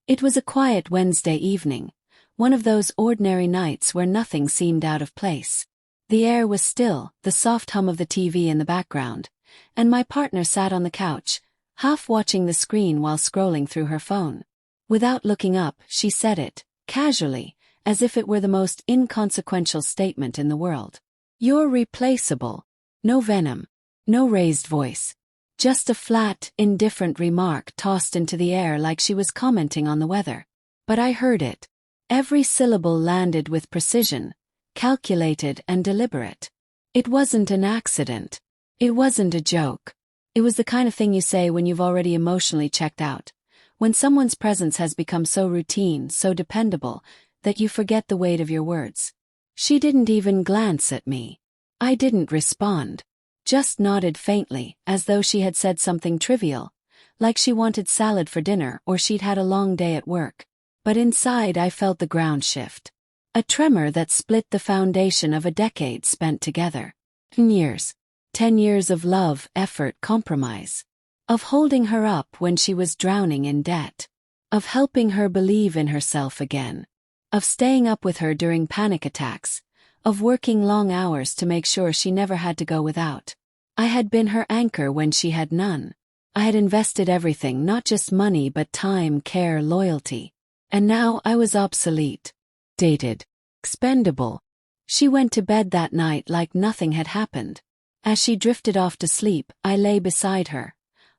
It was a quiet Wednesday evening, one of those ordinary nights where nothing seemed out of place. The air was still, the soft hum of the TV in the background, and my partner sat on the couch, half watching the screen while scrolling through her phone. Without looking up, she said it, casually, as if it were the most inconsequential statement in the world. "You're replaceable." No venom. No raised voice. Just a flat, indifferent remark tossed into the air like she was commenting on the weather. But I heard it. Every syllable landed with precision, calculated and deliberate. It wasn't an accident. It wasn't a joke. It was the kind of thing you say when you've already emotionally checked out. When someone's presence has become so routine, so dependable, that you forget the weight of your words. She didn't even glance at me. I didn't respond. Just nodded faintly, as though she had said something trivial, like she wanted salad for dinner or she'd had a long day at work. But inside I felt the ground shift. A tremor that split the foundation of a decade spent together. 10 years. 10 years of love, effort, compromise. Of holding her up when she was drowning in debt. Of helping her believe in herself again. Of staying up with her during panic attacks. Of working long hours to make sure she never had to go without. I had been her anchor when she had none. I had invested everything, not just money but time, care, loyalty. And now I was obsolete. Dated. Expendable. She went to bed that night like nothing had happened. As she drifted off to sleep, I lay beside her.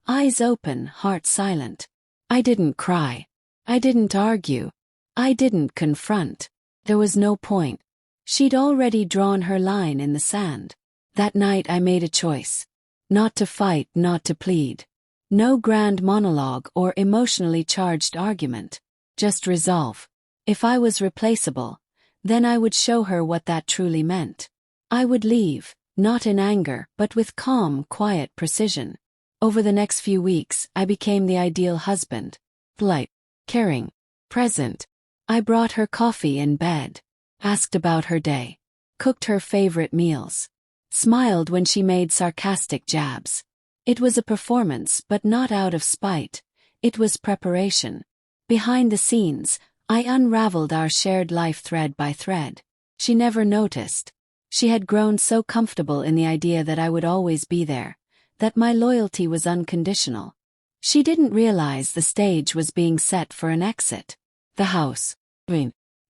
Eyes open, heart silent. I didn't cry. I didn't argue. I didn't confront. There was no point. She'd already drawn her line in the sand. That night I made a choice. Not to fight, not to plead. No grand monologue or emotionally charged argument. Just resolve. If I was replaceable, then I would show her what that truly meant. I would leave, not in anger, but with calm, quiet precision. Over the next few weeks, I became the ideal husband. Polite, caring, present. I brought her coffee in bed. Asked about her day. Cooked her favorite meals. Smiled when she made sarcastic jabs. It was a performance, but not out of spite. It was preparation. Behind the scenes, I unraveled our shared life thread by thread. She never noticed. She had grown so comfortable in the idea that I would always be there, that my loyalty was unconditional. She didn't realize the stage was being set for an exit. The house.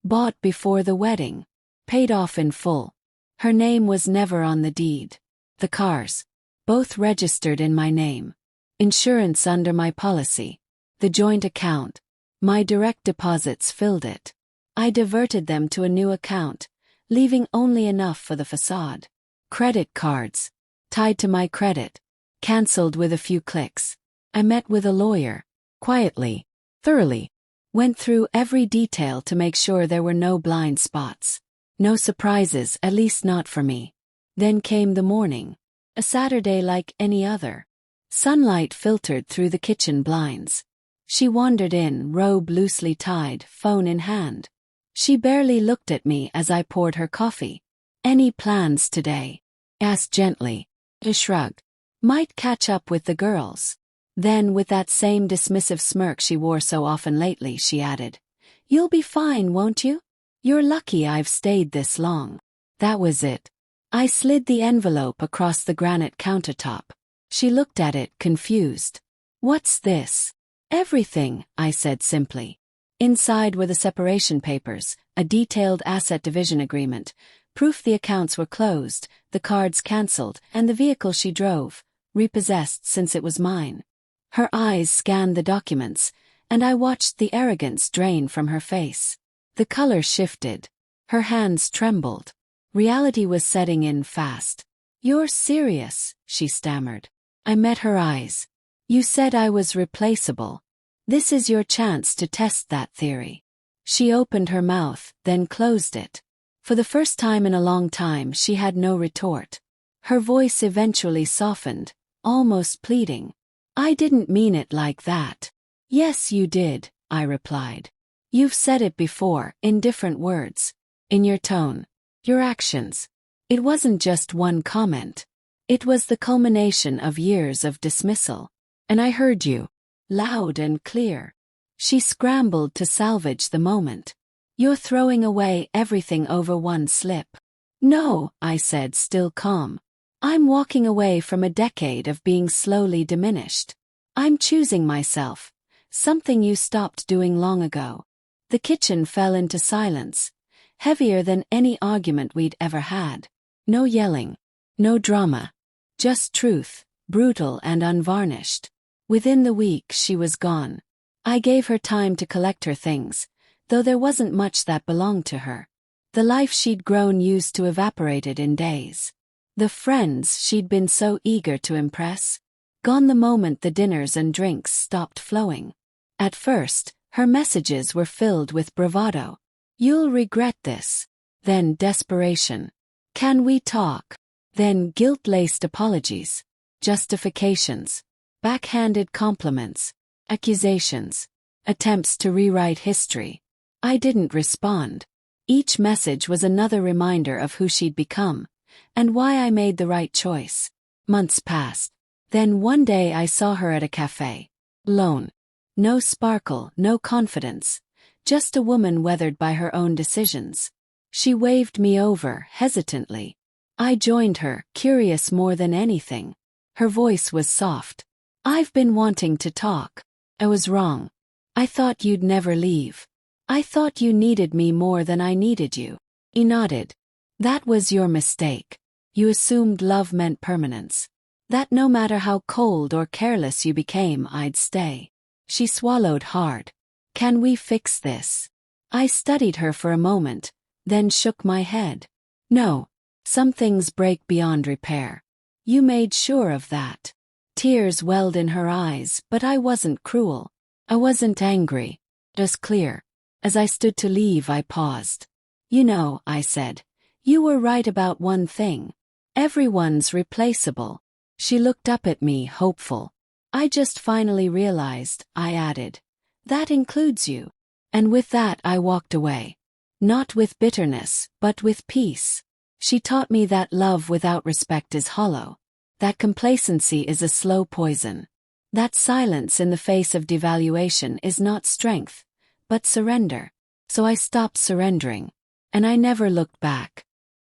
Bought before the wedding. Paid off in full. Her name was never on the deed. The cars. Both registered in my name. Insurance under my policy. The joint account. My direct deposits filled it. I diverted them to a new account, leaving only enough for the facade. Credit cards. Tied to my credit. Cancelled with a few clicks. I met with a lawyer. Quietly. Thoroughly. Went through every detail to make sure there were no blind spots. No surprises, at least not for me. Then came the morning. A Saturday like any other. Sunlight filtered through the kitchen blinds. She wandered in, robe loosely tied, phone in hand. She barely looked at me as I poured her coffee. "Any plans today?" asked gently. A shrug. "Might catch up with the girls." Then, with that same dismissive smirk she wore so often lately, she added, "You'll be fine, won't you? You're lucky I've stayed this long." That was it. I slid the envelope across the granite countertop. She looked at it, confused. "What's this?" "Everything," I said simply. Inside were the separation papers, a detailed asset division agreement, proof the accounts were closed, the cards cancelled, and the vehicle she drove, repossessed since it was mine. Her eyes scanned the documents, and I watched the arrogance drain from her face. The color shifted. Her hands trembled. Reality was setting in fast. "You're serious," she stammered. I met her eyes. "You said I was replaceable. This is your chance to test that theory." She opened her mouth, then closed it. For the first time in a long time, she had no retort. Her voice eventually softened, almost pleading. "I didn't mean it like that." "Yes, you did," I replied. "You've said it before, in different words. In your tone. Your actions. It wasn't just one comment. It was the culmination of years of dismissal. And I heard you. Loud and clear. She scrambled to salvage the moment. You're throwing away everything over one slip. No, I said, still calm. I'm walking away from a decade of being slowly diminished. I'm choosing myself, something you stopped doing long ago. The kitchen fell into silence, heavier than any argument we'd ever had. No yelling, no drama, just truth, brutal and unvarnished. Within the week she was gone. I gave her time to collect her things, though there wasn't much that belonged to her. The life she'd grown used to evaporated in days. The friends she'd been so eager to impress, gone the moment the dinners and drinks stopped flowing. At first, her messages were filled with bravado. You'll regret this. Then desperation. Can we talk? Then guilt-laced apologies, justifications, backhanded compliments, accusations, attempts to rewrite history. I didn't respond. Each message was another reminder of who she'd become, and why I made the right choice. Months passed. Then one day I saw her at a cafe. Alone. No sparkle, no confidence. Just a woman weathered by her own decisions. She waved me over, hesitantly. I joined her, curious more than anything. Her voice was soft. I've been wanting to talk. I was wrong. I thought you'd never leave. I thought you needed me more than I needed you. He nodded. That was your mistake. You assumed love meant permanence. That no matter how cold or careless you became, I'd stay. She swallowed hard. Can we fix this? I studied her for a moment, then shook my head. No. Some things break beyond repair. You made sure of that. Tears welled in her eyes, but I wasn't cruel. I wasn't angry. It was clear. As I stood to leave, I paused. You know, I said, you were right about one thing. Everyone's replaceable. She looked up at me, hopeful. I just finally realized, I added. That includes you. And with that I walked away. Not with bitterness, but with peace. She taught me that love without respect is hollow. That complacency is a slow poison. That silence in the face of devaluation is not strength, but surrender. So I stopped surrendering. And I never looked back.